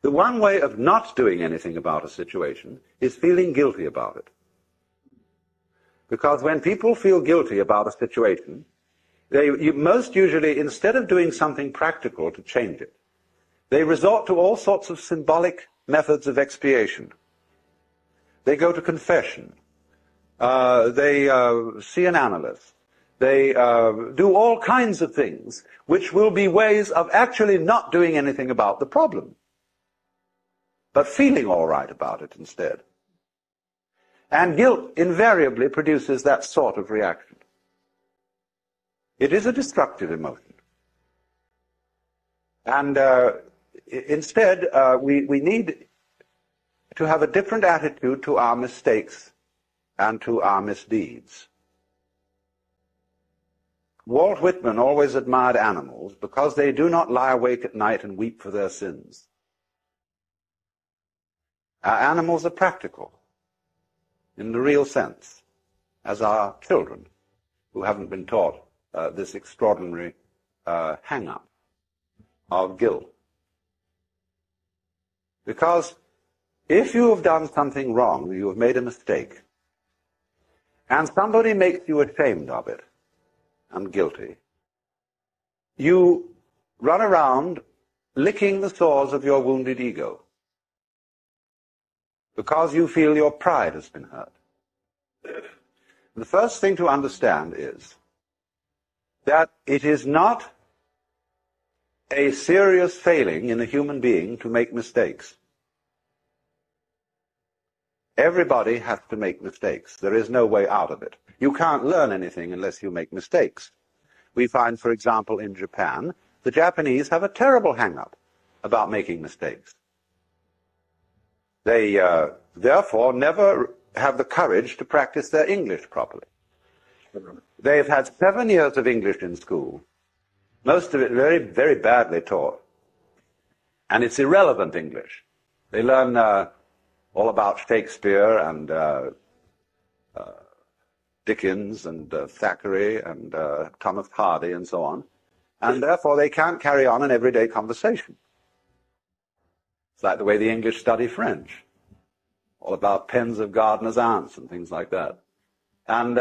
The one way of not doing anything about a situation is feeling guilty about it. Because when people feel guilty about a situation, most usually, instead of doing something practical to change it, they resort to all sorts of symbolic methods of expiation. They go to confession. They see an analyst. They do all kinds of things which will be ways of actually not doing anything about the problem, but feeling all right about it instead. And guilt invariably produces that sort of reaction. It is a destructive emotion. And instead, we need to have a different attitude to our mistakes and to our misdeeds. Walt Whitman always admired animals because they do not lie awake at night and weep for their sins. Our animals are practical in the real sense, as are children who haven't been taught this extraordinary hang-up of guilt. Because if you have done something wrong, you have made a mistake, and somebody makes you ashamed of it and guilty, you run around licking the sores of your wounded ego because you feel your pride has been hurt. The first thing to understand is that it is not a serious failing in a human being to make mistakes. Everybody has to make mistakes. There is no way out of it. You can't learn anything unless you make mistakes. We find, for example, in Japan, the Japanese have a terrible hang-up about making mistakes. They, therefore, never have the courage to practice their English properly. They've had 7 years of English in school, most of it very, very badly taught. And it's irrelevant English. They learn all about Shakespeare and Dickens and Thackeray and Thomas Hardy and so on. And therefore they can't carry on an everyday conversation. It's like the way the English study French. All about pens of gardener's ants and things like that. And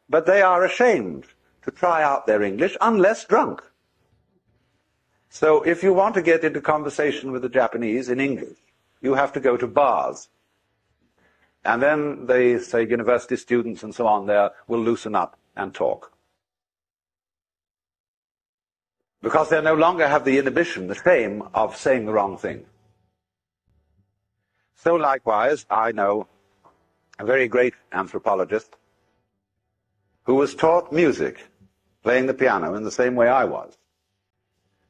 but they are ashamed to try out their English unless drunk. So if you want to get into conversation with the Japanese in English, you have to go to bars. And then they say university students and so on there will loosen up and talk. Because they no longer have the inhibition, the shame of saying the wrong thing. So likewise, I know a very great anthropologist who was taught music, playing the piano in the same way I was.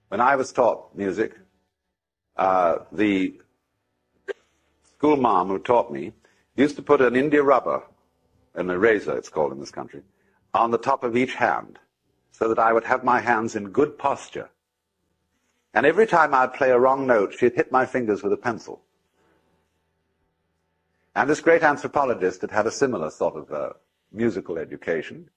When I was taught music, the school mom who taught me used to put an India rubber, an eraser it's called in this country, on the top of each hand so that I would have my hands in good posture. And every time I'd play a wrong note, she'd hit my fingers with a pencil. And this great anthropologist had had a similar sort of musical education.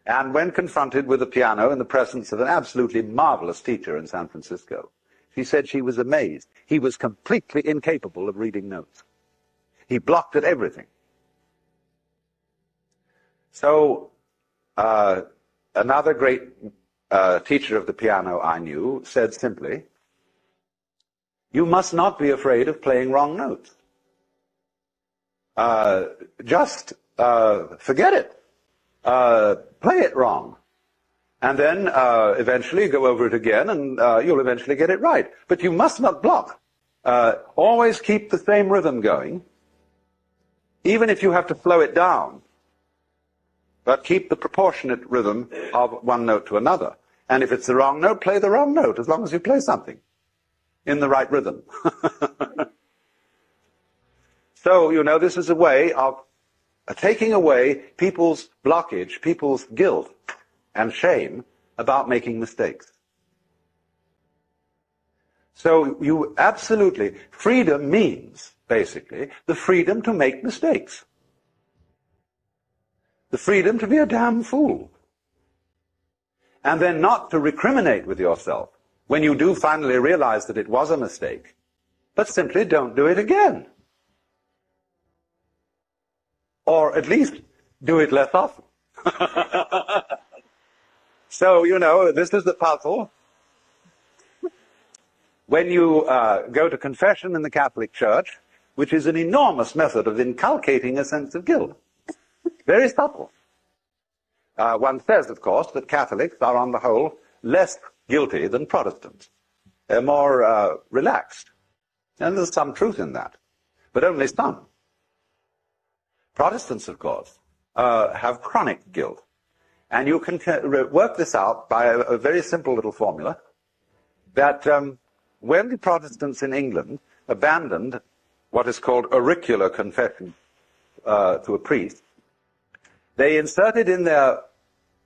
And when confronted with the piano in the presence of an absolutely marvelous teacher in San Francisco, she said she was amazed. He was completely incapable of reading notes. He blocked at everything. So another great teacher of the piano I knew said simply, you must not be afraid of playing wrong notes. Just forget it. Play it wrong. And then eventually go over it again and you'll eventually get it right. But you must not block. Always keep the same rhythm going, even if you have to slow it down. But keep the proportionate rhythm of one note to another. And if it's the wrong note, play the wrong note, as long as you play something in the right rhythm. So, you know, this is a way of taking away people's blockage, people's guilt and shame about making mistakes. So you absolutely, freedom means, basically, the freedom to make mistakes. The freedom to be a damn fool. And then not to recriminate with yourself when you do finally realize that it was a mistake, but simply don't do it again. Or at least do it less often. So, this is the puzzle. When you go to confession in the Catholic Church, which is an enormous method of inculcating a sense of guilt. Very subtle. One says, of course, that Catholics are on the whole less guilty than Protestants. They're more relaxed. And there's some truth in that, but only some. Protestants, of course, have chronic guilt. And you can work this out by a very simple little formula, that when the Protestants in England abandoned what is called auricular confession to a priest, they inserted in their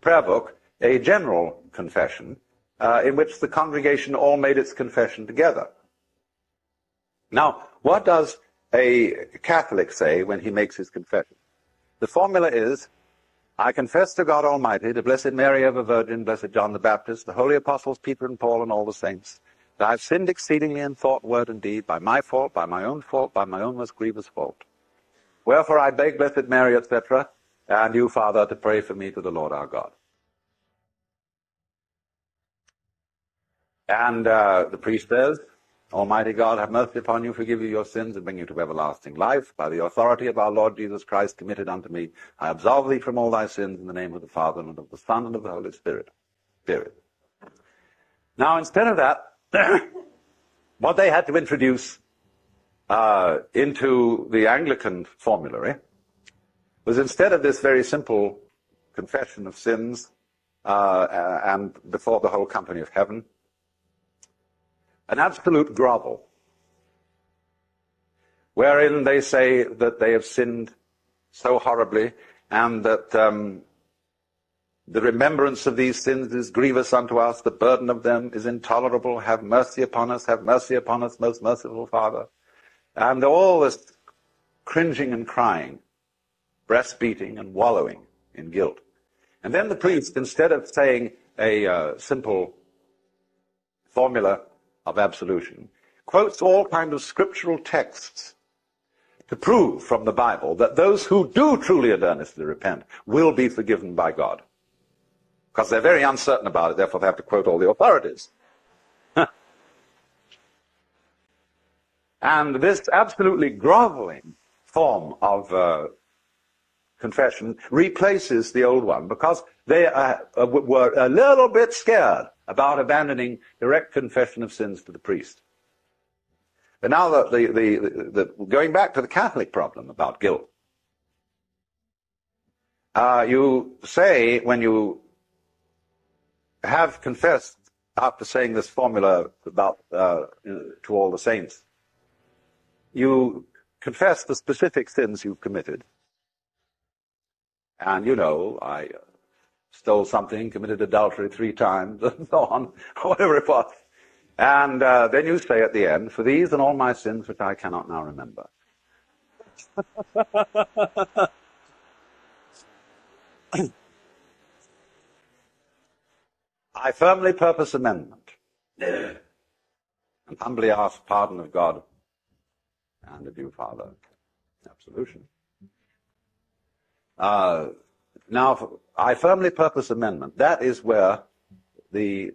prayer book a general confession in which the congregation all made its confession together. Now, what does a Catholic say when he makes his confession? The formula is, I confess to God Almighty, to Blessed Mary, ever Virgin, Blessed John the Baptist, the holy apostles Peter and Paul and all the saints, that I have sinned exceedingly in thought, word, and deed, by my fault, by my own most grievous fault. Wherefore I beg Blessed Mary, etc., and you, Father, to pray for me to the Lord our God. And the priest says, Almighty God, have mercy upon you, forgive you your sins, and bring you to everlasting life. By the authority of our Lord Jesus Christ committed unto me, I absolve thee from all thy sins in the name of the Father, and of the Son, and of the Holy Spirit. Period. Now, instead of that, what they had to introduce into the Anglican formulary was, instead of this very simple confession of sins and before the whole company of heaven, an absolute grovel, wherein they say that they have sinned so horribly, and that the remembrance of these sins is grievous unto us, the burden of them is intolerable, have mercy upon us, most merciful Father. And all this cringing and crying, breast beating and wallowing in guilt. And then the priest, instead of saying a simple formula of absolution, quotes all kinds of scriptural texts to prove from the Bible that those who do truly and earnestly repent will be forgiven by God. Because they're very uncertain about it, therefore they have to quote all the authorities. And this absolutely groveling form of confession replaces the old one, because they were a little bit scared about abandoning direct confession of sins to the priest. But now going back to the Catholic problem about guilt, you say, when you have confessed after saying this formula about to all the saints, you confess the specific sins you've committed. And I stole something, committed adultery 3 times, and so on, whatever it was. And then you say at the end, for these and all my sins which I cannot now remember. I firmly purpose amendment, and humbly ask pardon of God and of you, Father, absolution. Now, I firmly purpose amendment. That is where the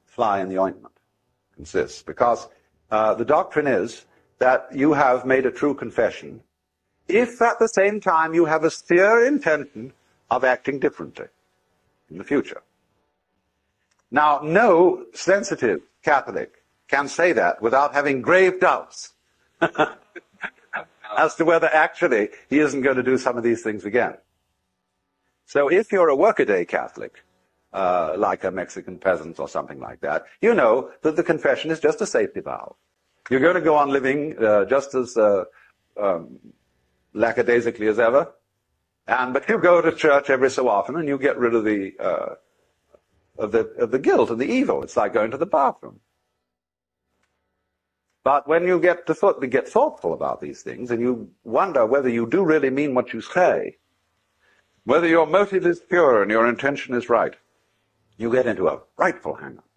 fly in the ointment consists, because the doctrine is that you have made a true confession if at the same time you have a sincere intention of acting differently in the future. Now, no sensitive Catholic can say that without having grave doubts as to whether actually he isn't going to do some of these things again. So if you're a workaday Catholic, like a Mexican peasant or something like that, you know that the confession is just a safety valve. You're going to go on living just as lackadaisically as ever, but you go to church every so often and you get rid of the guilt and the evil. It's like going to the bathroom. But when you get thoughtful about these things, and you wonder whether you do really mean what you say, whether your motive is pure and your intention is right, you get into a frightful hang-up.